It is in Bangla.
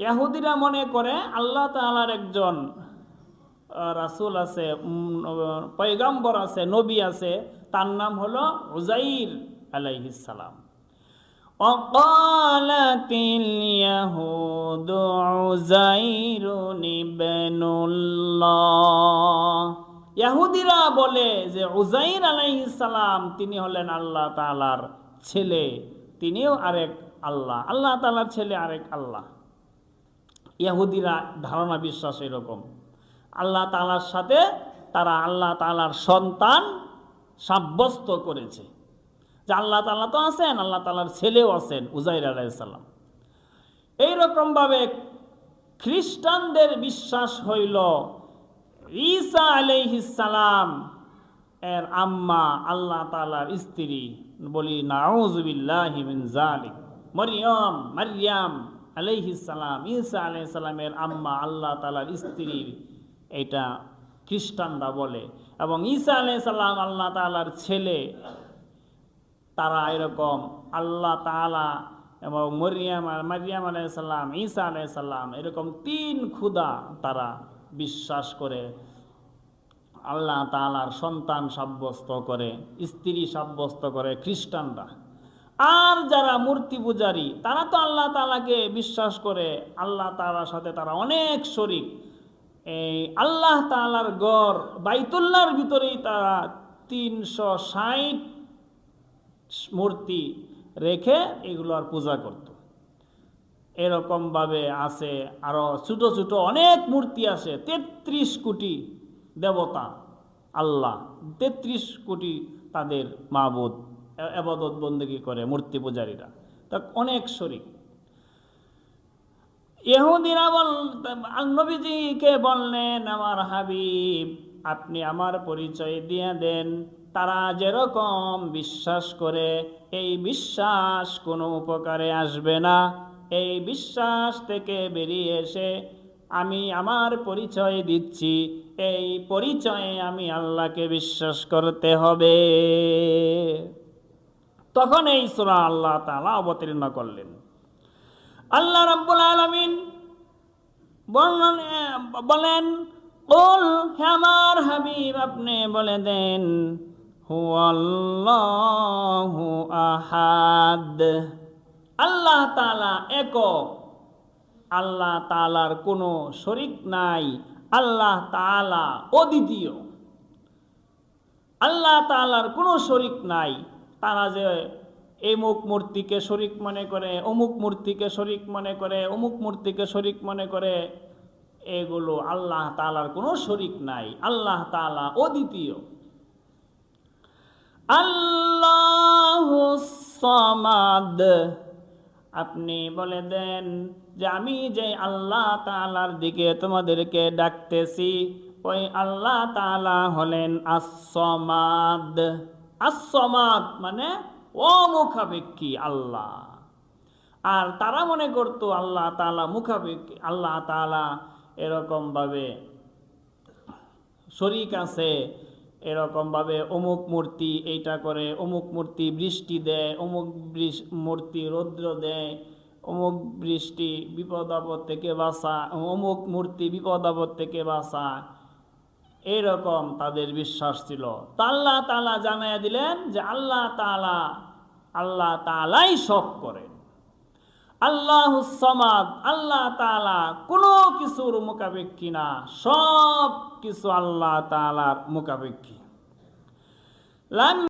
ইহুদিরা মনে করে আল্লাহ তাআলার একজন রাসূল আছে, পয়গম্বর আছে, নবী আছে, তার নাম হলো উযাইর আলাইহিস সালাম। وقالت اليهود عزير ابن الله, ইহুদিরা বলে যে উযাইর আলাইহিস সালাম তিনি হলেন আল্লাহ তাআলার ছেলে, তিনিও আরেক আল্লাহ, আল্লাহ তাআলার ছেলে আরেক আল্লাহ। ইহুদিরা ধারণা বিশ্বাস এরকম, আল্লাহ তাআলার সাথে তারা আল্লাহ তাআলার সন্তান সাব্যস্ত করেছে, যে আল্লাহ তাআলা তো আছেন, আল্লাহ তাআলার ছেলেও আছেন উযাইর আলাইহিস সালাম। এইরকমভাবে খ্রিস্টানদের বিশ্বাস হইল ঈসা আলাইহিস সালাম এর আম্মা আল্লাহ তাআলার স্ত্রী, বলি নাউযু বিল্লাহি মিন যালিক। মারইয়াম আলাইহিস সালাম, ঈসা আলাইহিস সালামের আম্মা আল্লাহ তাআলার স্ত্রী, এটা খ্রিস্টানরা বলে। এবং ঈসা আলাইহিস সালাম আল্লাহ তাআলার ছেলে, তারা এরকম আল্লাহ তাআলা এবং মারইয়াম আলাইহিস সালাম, ঈসা আলাইহিস সালাম এরকম তিন খোদা তারা বিশ্বাস করে, আল্লাহ তাআলার সন্তান সাব্যস্ত করে, স্ত্রী সাব্যস্ত করে খ্রিস্টানরা। আর যারা মূর্তি পূজারী তারা তো আল্লাহ তাআলাকে বিশ্বাস করে, আল্লাহ তাআলার সাথে তারা অনেক শরীক। এই আল্লাহ তাআলার ঘর বাইতুল্লাহর ভিতরেই তারা 360 মূর্তি রেখে এগুলোর পূজা করত। এরকমভাবে আছে আরো ছোট ছোট অনেক মূর্তি আছে, 33 কোটি দেবতা আল্লাহ, 33 কোটি তাদের মাবুদ, ইবাদত বন্দেগী করে মূর্তি পূজারীরা, তা অনেক শরীক। ইহুদিরা নবীজিকে বললেন, আমার হাবিব আপনি আমার পরিচয় দিয়ে দেন। তারা যেরকম বিশ্বাস করে এই বিশ্বাস কোনো উপকারে আসবে না, এই বিশ্বাস থেকে বেরিয়ে এসে আমি আমার পরিচয় দিচ্ছি, এই পরিচয়ে আমি আল্লাহকে বিশ্বাস করতে হবে। তখন এই সূরা আল্লাহ তাআলা অবতীর্ণ করলেন। আল্লাহ রাব্বুল আলামিন বলেন, কুল, হে আমার হাবিব আপনি বলে দেন, হুয়াল্লাহু আহাদ, আল্লাহ তাআলা একক, আল্লাহ তাআলার কোনো শরীক নাই, আল্লাহ তাআলা অদ্বিতীয়, আল্লাহ তাআলার কোনো শরীক নাই। তারা যে অমুক মূর্তিকে শরীক মনে করে, অমুক মূর্তিকে শরীক মনে করে, অমুক মূর্তিকে শরীক মনে করে, এগুলো আল্লাহ তাআলার কোনো শরীক নাই, আল্লাহ তাআলা অদ্বিতীয়। আল্লাহুস সামাদ, আপনি বলে দেন যে আমি যে আল্লাহ তাআলার দিকে তোমাদেরকে ডাকতেছি ওই আল্লাহ তাআলা হলেন আস-সামাদ। আস-সামাদ মানে অমুখাপেক্ষী আল্লাহ। আর তারা মনে করতো আল্লাহ তাআলা মুখাপেক্ষী, আল্লাহ তাআলা এরকমভাবে শরীক আছে, এরকমভাবে অমুক মূর্তি এইটা করে, অমুক মূর্তি বৃষ্টি দেয়, অমুক মূর্তি রৌদ্র দেয়, অমুক বৃষ্টি বিপদ আপদ থেকে বাঁচা, অমুক মূর্তি বিপদ আপদ থেকে বাঁচা, এরকম তাদের বিশ্বাস ছিল। তা আল্লাহ তাআলা জানাইয়া দিলেন যে আল্লাহ তাআলাই সব করেন। আল্লাহুস সামাদ, আল্লাহ তাআলা কোনো কিছুর মুখাপেক্ষী না, সব কিছু আল্লাহ তাআলার মুখাপেক্ষী।